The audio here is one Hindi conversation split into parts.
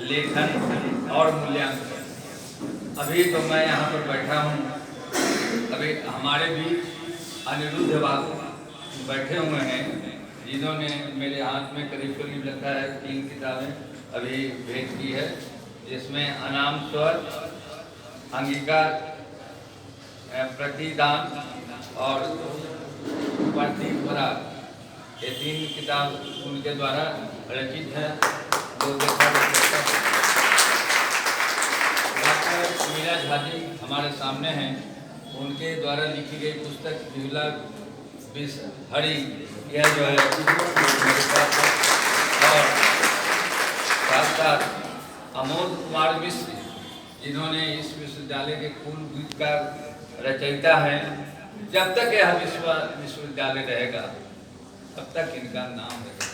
लेखन और मूल्यांकन। अभी तो मैं यहाँ पर बैठा हूँ, अभी हमारे भी अनिरुद्ध बाबू बैठे हुए हैं जिन्होंने मेरे हाथ में करीब रखा है 3 किताबें अभी भेंट की है, जिसमें अनाम स्वर, अंगीकार, प्रतिदान और प्रतिपराग, ये 3 किताब उनके द्वारा रचित है। डॉक्टर मीरा झा जी हमारे सामने हैं, उनके द्वारा लिखी गई पुस्तक बिहुला बिसहरी, यह जो है मेरे पास है। और साथ साथ अमोद कुमार मिश्र जिन्होंने इस विश्वविद्यालय के कुल गीत का रचयिता है। जब तक यह विश्वविद्यालय रहेगा तब तक इनका नाम रहेगा,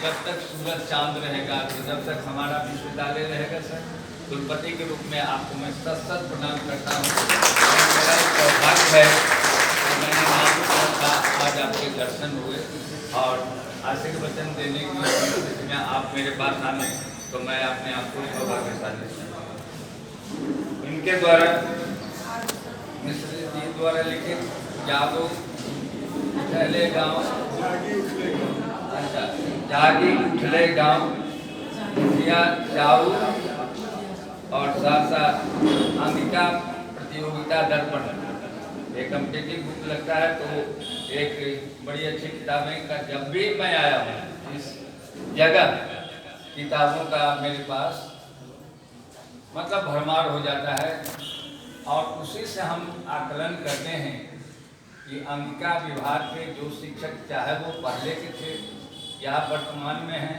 जब तक सूरज चांद रहेगा, तो जब तक हमारा विश्वविद्यालय रहेगा। सर, कुलपति के रूप में आपको मैं सत प्रणाम करता हूँ। मेरा सौभाग्य है कि मैंने नाम था, आज आपके दर्शन हुए और आशीर्वचन देने की स्थिति में आप मेरे पास आने, तो मैं अपने आप को सौभाग्यशाली समझता हूँ। इनके द्वारा मिश्र जी द्वारा लिखित यादों उठले गाँव, अच्छा जागी उठले गाँव मुखिया जाऊ, और साथ साथ अंगिका प्रतियोगिता दर्पण, एक कम्पिटिटिव बुक लगता है, तो एक बड़ी अच्छी किताबें का जब भी मैं आया हूँ इस जगह किताबों का मेरे पास मतलब भरमार हो जाता है। और उसी से हम आकलन करते हैं कि अंगिका विभाग के जो शिक्षक, चाहे वो पहले के थे या वर्तमान में हैं,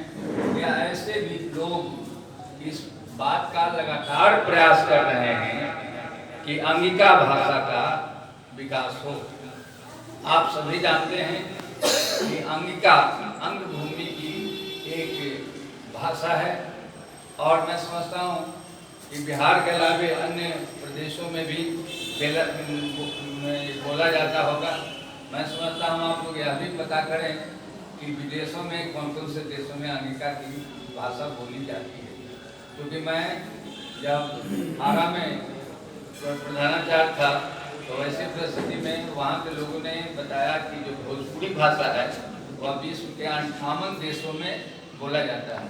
या ऐसे भी लोग इस बात का लगातार प्रयास कर रहे हैं कि अंगिका भाषा का विकास हो। आप सभी जानते हैं कि अंगिका अंग भूमि की एक भाषा है, और मैं समझता हूँ कि बिहार के अलावे अन्य प्रदेशों में भी बोला जाता होगा। मैं समझता हूँ आप लोग यह भी पता करें कि विदेशों में कौन कौन से देशों में अंगिका की भाषा बोली जाती है, क्योंकि मैं जब आरा में प्रधानाचार्य था तो ऐसी परिस्थिति में वहाँ के लोगों ने बताया कि जो भोजपुरी भाषा है वह विश्व के 58 देशों में बोला जाता है।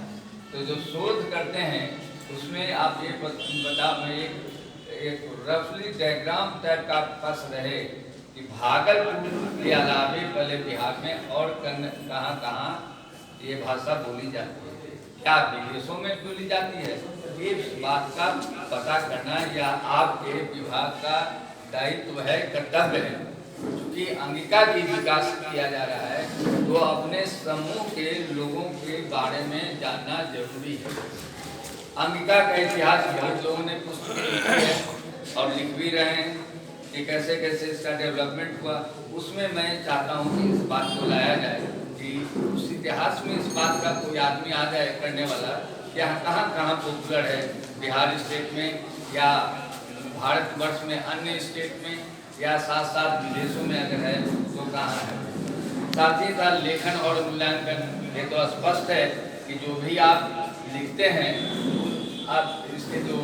तो जो शोध करते हैं उसमें आप ये बता, मैं एक रफली डायग्राम टाइप का पास रहे कि भागलपुर के अलावे पहले बिहार में और कहाँ कहाँ ये भाषा बोली जाती है, क्या विदेशों में बोली जाती है, इस बात का पता करना या आपके विभाग का दायित्व है, कर्तव्य है। क्योंकि अंगिका की विकास किया जा रहा है तो अपने समूह के लोगों के बारे में जानना जरूरी है। अंगिका का इतिहास बहुत लोगों ने पुस्तक लिखी है और लिख भी रहे हैं कि कैसे कैसे इसका डेवलपमेंट हुआ। उसमें मैं चाहता हूँ कि इस बात को लाया जाए कि उस इतिहास में इस बात का कोई आदमी आ जाए करने वाला, क्या कहाँ कहाँ पॉपुलर है, बिहार स्टेट में या भारतवर्ष में अन्य स्टेट में, या साथ साथ विदेशों में अगर है तो कहाँ है। साथ ही साथ लेखन और मूल्यांकन, ये तो स्पष्ट है कि जो भी आप लिखते हैं, आप इसके जो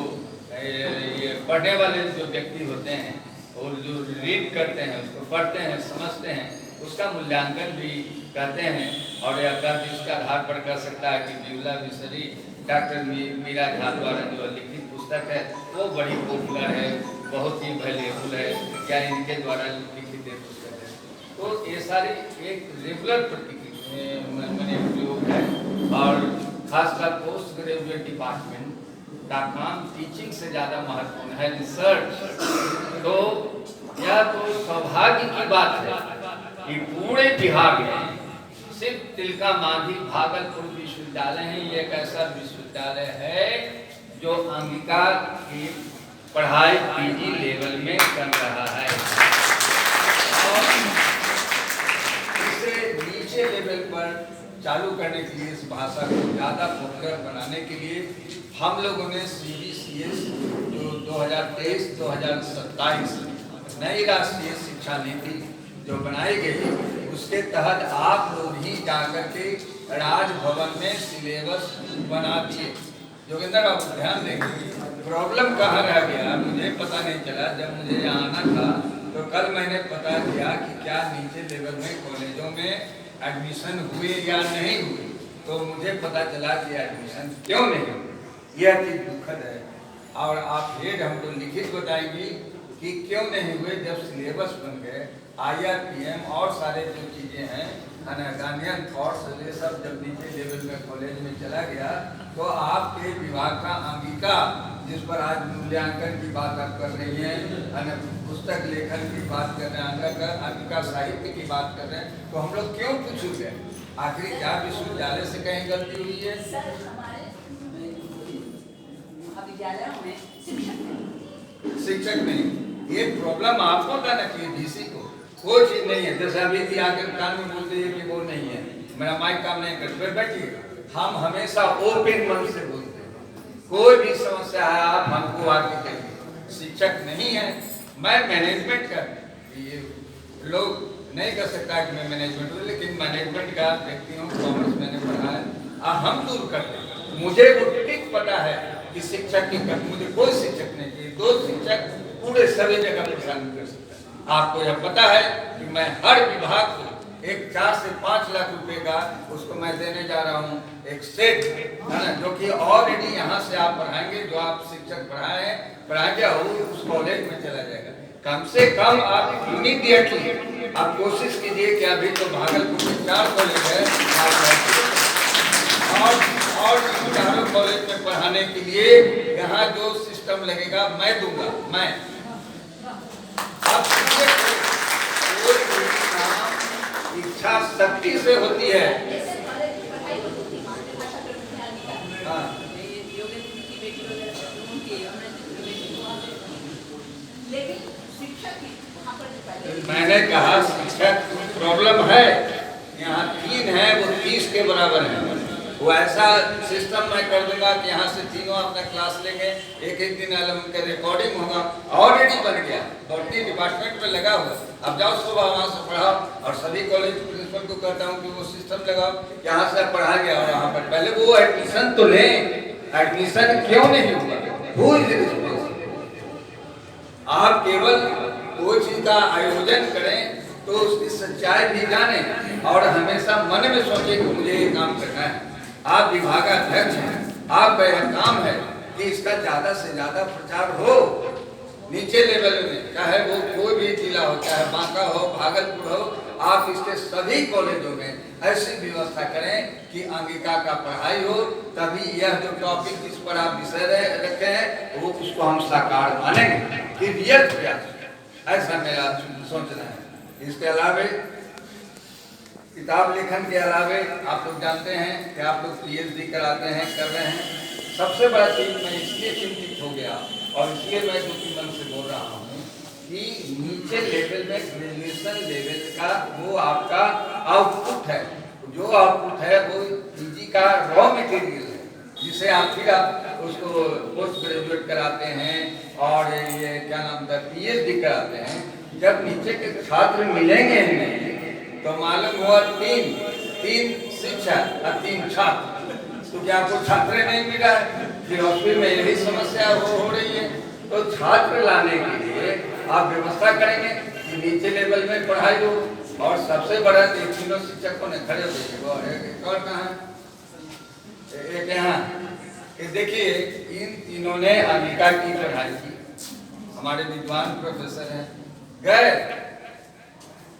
ये पढ़ने वाले जो व्यक्ति होते हैं और जो रीड करते हैं, उसको पढ़ते हैं, समझते हैं, उसका मूल्यांकन भी करते हैं। और यह कार्य इसका आधार पर कर सकता है कि बिहुला बिसहरी डॉक्टर मीरा झा द्वारा जो लिखित पुस्तक है वो बड़ी पॉपुलर है, बहुत ही वैल्यूएबल है, या इनके द्वारा लिखित पुस्तक है। तो ये सारी एक रेगुलर प्रयोग है। और खासकर पोस्ट ग्रेजुएट डिपार्टमेंट का काम टीचिंग से ज़्यादा महत्वपूर्ण है, रिसर्च। तो यह तो सौभाग्य की बात है कि पूरे बिहार में सिर्फ तिलका मांझी भागलपुर विश्वविद्यालय है, ये एक ऐसा विश्वविद्यालय है जो अंगिका की पढ़ाई पीजी लेवल में कर रहा है। और इसे नीचे लेवल पर चालू करने के लिए, इस भाषा को ज़्यादा पॉपुलर बनाने के लिए हम लोगों ने CBCS जो 2023-2027 नई राष्ट्रीय शिक्षा नीति जो बनाई गई, उसके तहत आप लोग ही जाकर के राजभवन में सिलेबस बना दिए। जोगिंदर बाबू ध्यान देंगे, प्रॉब्लम कहाँ रह गया मुझे पता नहीं चला। जब मुझे यहाँ आना था तो कल मैंने पता किया कि क्या नीचे लेवल में कॉलेजों में एडमिशन हुए या नहीं हुए, तो मुझे पता चला कि एडमिशन क्यों नहीं हुए। यह चीज़ दुखद है। और आप हेड हमको लिखित बताएंगी कि क्यों नहीं हुए। जब सिलेबस बन गए, IRPM और सारे जो चीज़ें हैं गार्जियन थॉट्स ये सब जब नीचे लेवल में कॉलेज में चला गया, तो आपके विभाग का अंगिका, जिस पर आज मूल्यांकन की बात आप कर रही हैं, पुस्तक लेखन की बात कर रहे हैं, अंगिका साहित्य की बात कर रहे हैं, तो हम लोग क्यों पूछू गए? आखिर क्या विश्वविद्यालय से कहीं गलती हुई है? सर, हमारे विद्यालयों में शिक्षक नहीं, ये प्रॉब्लम आपको था ना कि डीसी को कोई चीज नहीं है। जैसे अभी भी आकर कान में बोलते हैं कि वो नहीं है, मेरा माइक काम नहीं करता। फिर बैठिए, हम हमेशा ओपन मन से बोलते हैं। कोई भी समस्या है आप हमको आके कहिए। शिक्षक नहीं है, मैं मैनेजमेंट का, ये लोग नहीं कर सकता कि मैं मैनेजमेंट हूँ, लेकिन मैनेजमेंट का व्यक्ति हूँ, कॉमर्स मैंने पढ़ा है। हम दूर करते हैं। मुझे वो ठीक पता है कि शिक्षक की मुझे कोई शिक्षक नहीं चाहिए। 2 शिक्षक पूरे सभी जगह प्रशासन कर सकता है। आपको यह पता है कि मैं हर विभाग को एक 4 से 5 लाख रुपए का उसको मैं देने जा रहा हूँ, एक सेट है ना, जो कि ऑलरेडी यहाँ से आप पढ़ाएंगे, जो आप शिक्षक पढ़ाएंगे और उस कॉलेज में चला जाएगा। कम से कम आप इमीडिएटली आप कोशिश कीजिए कि अभी तो भागलपुर में 4 कॉलेज है और चारों कॉलेज में पढ़ाने के लिए यहाँ जो सिस्टम लगेगा मैं दूंगा। मैं कोई भी काम इच्छा शक्ति से होती है। मैंने कहा शिक्षक प्रॉब्लम है, यहाँ 3 है, वो 30 के बराबर है। वो ऐसा सिस्टम मैं कर दूंगा कि यहाँ से तीनों अपना क्लास लेंगे, एक दिन उनका रिकॉर्डिंग होगा, ऑलरेडी बन गया, बॉटनी डिपार्टमेंट में लगा हुआ। अब जाओ सुबह वहाँ से पढ़ाओ, और सभी कॉलेज प्रिंसिपल को कहता हूँ कि वो सिस्टम लगाओ, यहाँ से पढ़ा गया और यहाँ पर पहले वो एडमिशन तो ले। एडमिशन क्यों नहीं हुआ? आप केवल कोई चीज का आयोजन करें तो उसकी सच्चाई भी जाने और हमेशा मन में सोचे कि मुझे ये काम करना है। आप विभागाध्यक्ष हैं, आपका यह काम है कि इसका ज्यादा से ज्यादा प्रचार हो नीचे लेवल में, चाहे वो कोई भी जिला हो, चाहे बांका हो, भागलपुर हो। आप इसके सभी कॉलेजों में ऐसी व्यवस्था करें कि अंगिका का पढ़ाई हो, तभी यह जो टॉपिक जिस पर आप विषय रखे हैं वो उसको हम साकार मानेंगे कि रियल प्रयास, ऐसा मेरा सोचना है। इसके अलावा किताब लेखन के अलावे आप लोग जानते हैं कि आप लोग PhD कराते हैं, कर रहे हैं। सबसे बड़ा चीज मैं इसलिए चिंतित हो गया और इसलिए मैं दूसरी मन से बोल रहा हूँ कि नीचे लेवल में ग्रेजुएशन लेवल का वो आपका आउटपुट है, जो आउटपुट है वो PG का रॉ मटेरियल है, जिसे आप फिर आप उसको पोस्ट ग्रेजुएट कराते हैं और ये क्या नाम था PhD कराते हैं। जब नीचे के छात्र मिलेंगे नहीं तो मालूम हुआ 3 शिक्षक और 3 छात्र, तो क्या आपको छात्र नहीं मिला है? फिलोसफी में यही समस्या हो रही है। तो छात्र लाने के लिए आप व्यवस्था करेंगे कि नीचे लेवल में पढ़ाई हो। और सबसे बड़ा तीनों शिक्षकों ने खड़े हो और कहा एक यहाँ देखिए, इन तीनों ने अंगिका की पढ़ाई की, हमारे विद्वान प्रोफेसर हैं, गए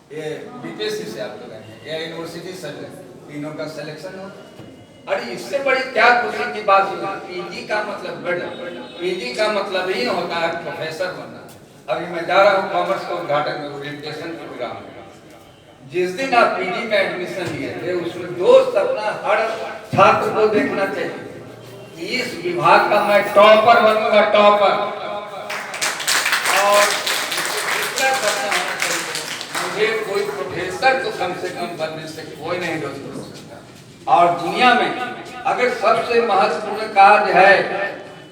ये BPSC से आप लोग हैं या यूनिवर्सिटी से, तीनों का सिलेक्शन हो। अरे इससे बड़ी क्या खुशी की बात है? PG का मतलब बड़ा, PG का मतलब ही होता है प्रोफेसर बनना। अभी मैं जा रहा हूँ कॉमर्स का उद्घाटन में, ओरिएंटेशन प्रोग्राम में। जिस दिन आप PG में एडमिशन लिए थे उसमें दोस्त अपना हर छात्र को देखना चाहिए, इस विभाग का मैं टॉपर बनूंगा, टॉपर। और मुझे कोई प्रोफेसर तो कम से कम बनने से कोई नहीं रोक सकता। और दुनिया में अगर सबसे महत्वपूर्ण कार्य है,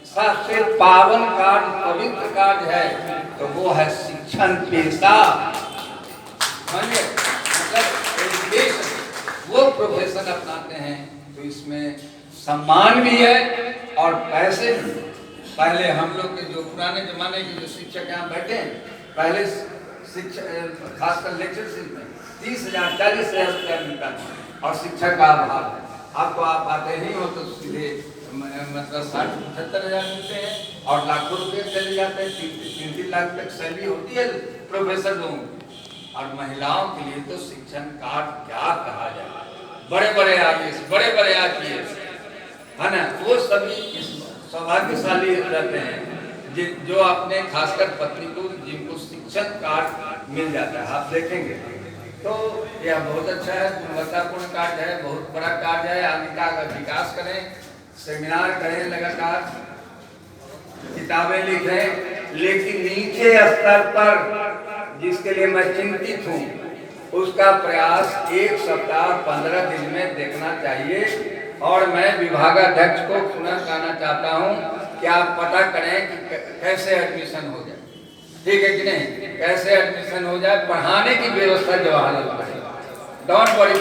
सबसे पावन कार्य, पवित्र कार्य है, तो वो है शिक्षण पेशा, मतलब एजुकेशन। वो प्रोफेशन अपनाते हैं तो इसमें सम्मान भी है और पैसे भी। पहले हम लोग के जो पुराने जमाने के जो शिक्षक यहाँ बैठे हैं, पहले शिक्षा खासकर लेक्चरशिप में 30,000 40,000 रुपया मिलता था और शिक्षा का अभाव है। आपको आप आते नहीं हो तो सीधे मतलब 60-75,000 मिलते हैं और लाखों रुपये चले जाते हैं, 3-3 लाख तक सैलरी होती है प्रोफेसर लोगों की। और महिलाओं के लिए तो शिक्षण कार्ड क्या कहा जाए, बड़े बड़े आईएएस, बड़े बड़े आईपीएस है ना, वो सभी सौभाग्यशाली रहते हैं जो अपने खासकर पत्नी को जिनको शिक्षण कार्ड मिल जाता है। आप देखेंगे तो यह बहुत अच्छा है, गुणवत्तापूर्ण कार्ड है, बहुत बड़ा कार्ड है। आगे का विकास करें, सेमिनार करें, लगातार किताबें लिखें, लेकिन नीचे स्तर पर जिसके लिए मैं चिंतित हूँ उसका प्रयास 1 सप्ताह 15 दिन में देखना चाहिए। और मैं विभागाध्यक्ष को पुनः कहना चाहता हूँ कि आप पता करें कि कैसे एडमिशन हो जाए, ठीक है कि नहीं, कैसे एडमिशन हो जाए, पढ़ाने की व्यवस्था जवाहरलाल में। Don't worry.